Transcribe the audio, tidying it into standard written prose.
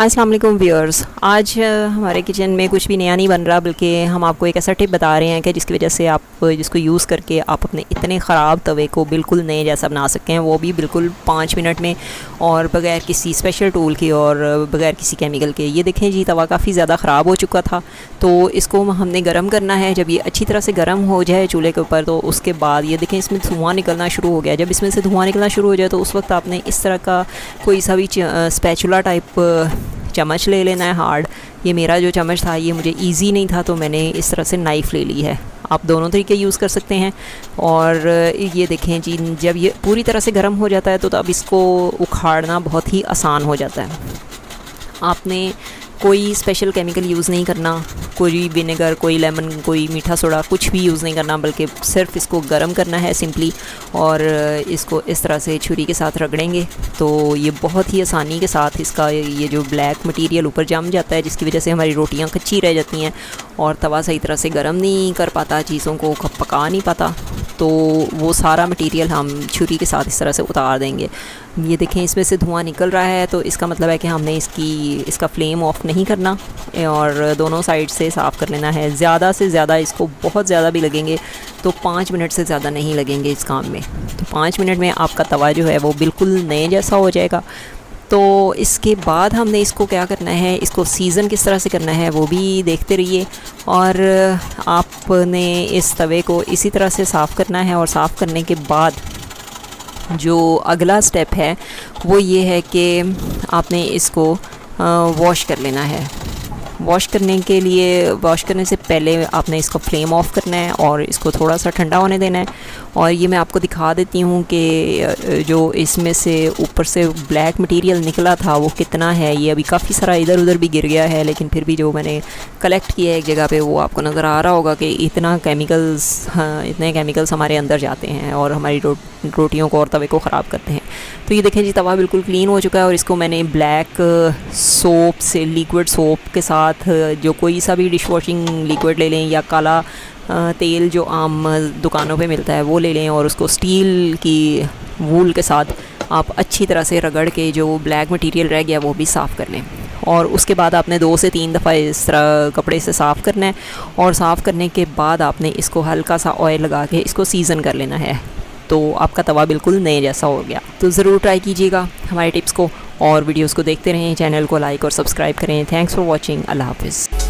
अस्सलाम वालेकुम व्यूअर्स। आज हमारे किचन में कुछ भी नया नहीं बन रहा, बल्कि हम आपको एक ऐसा टिप बता रहे हैं कि जिसकी वजह से आप जिसको यूज़ करके आप अपने इतने ख़राब तवे को बिल्कुल नए जैसा बना सकते हैं, वो भी बिल्कुल 5 मिनट में और बग़ैर किसी स्पेशल टूल के और बग़ैर किसी केमिकल के। ये देखें जी, तवा काफ़ी ज़्यादा ख़राब हो चुका था, तो इसको हमने गर्म करना है। जब ये अच्छी तरह से गर्म हो जाए चूल्हे के ऊपर, तो उसके बाद ये देखें इसमें धुआँ निकलना शुरू हो गया। जब इसमें से धुआँ निकलना शुरू हो जाए तो उस वक्त आपने इस तरह का कोई सा भी स्पैचुला टाइप चम्मच ले लेना है हार्ड। ये मेरा जो चम्मच था ये मुझे इजी नहीं था, तो मैंने इस तरह से नाइफ़ ले ली है। आप दोनों तरीके यूज़ कर सकते हैं। और ये देखें जी, जब ये पूरी तरह से गर्म हो जाता है तो अब इसको उखाड़ना बहुत ही आसान हो जाता है। आपने कोई स्पेशल केमिकल यूज़ नहीं करना, कोई विनेगर, कोई लेमन, कोई मीठा सोडा, कुछ भी यूज़ नहीं करना, बल्कि सिर्फ इसको गर्म करना है सिंपली। और इसको इस तरह से छुरी के साथ रगड़ेंगे तो ये बहुत ही आसानी के साथ इसका ये जो ब्लैक मटेरियल ऊपर जम जाता है, जिसकी वजह से हमारी रोटियां कच्ची रह जाती हैं और तवा सही तरह से गर्म नहीं कर पाता, चीज़ों को पका नहीं पाता। तो वो सारा मटेरियल हम छुरी के साथ इस तरह से उतार देंगे। ये देखें इसमें से धुआं निकल रहा है, तो इसका मतलब है कि हमने इसका फ्लेम ऑफ नहीं करना और दोनों साइड से साफ़ कर लेना है। ज़्यादा से ज़्यादा इसको बहुत ज़्यादा भी लगेंगे तो 5 मिनट से ज़्यादा नहीं लगेंगे इस काम में। तो 5 मिनट में आपका तवा जो है वो बिल्कुल नए जैसा हो जाएगा। तो इसके बाद हमने इसको क्या करना है, इसको सीज़न किस तरह से करना है वो भी देखते रहिए। और आपने इस तवे को इसी तरह से साफ़ करना है। और साफ़ करने के बाद जो अगला स्टेप है वो ये है कि आपने इसको वॉश कर लेना है। वॉश करने से पहले आपने इसको फ्लेम ऑफ करना है और इसको थोड़ा सा ठंडा होने देना है। और ये मैं आपको दिखा देती हूँ कि जो इसमें से ऊपर से ब्लैक मटेरियल निकला था वो कितना है। ये अभी काफ़ी सारा इधर उधर भी गिर गया है, लेकिन फिर भी जो मैंने कलेक्ट किया है एक जगह पे वो आपको नज़र आ रहा होगा कि इतने केमिकल्स हमारे अंदर जाते हैं और हमारी रोटियों को और तवे को ख़राब करते हैं। तो ये देखें जी, तवा बिल्कुल क्लीन हो चुका है। और इसको मैंने ब्लैक सोप से, लिक्विड सोप के साथ, जो कोई सा भी डिश वॉशिंग लिक्विड ले लें या काला तेल जो आम दुकानों पे मिलता है वो ले लें, और उसको स्टील की वूल के साथ आप अच्छी तरह से रगड़ के जो ब्लैक मटेरियल रह गया वो भी साफ़ कर लें। और उसके बाद आपने 2 से 3 दफ़ा इस तरह कपड़े से साफ़ करना है। और साफ़ करने के बाद आपने इसको हल्का सा ऑयल लगा के इसको सीज़न कर लेना है, तो आपका तवा बिल्कुल नए जैसा हो गया। तो ज़रूर ट्राई कीजिएगा हमारे टिप्स को और वीडियोस को देखते रहें। चैनल को लाइक और सब्सक्राइब करें। Thanks for watching. अल्लाह हाफ़िज़।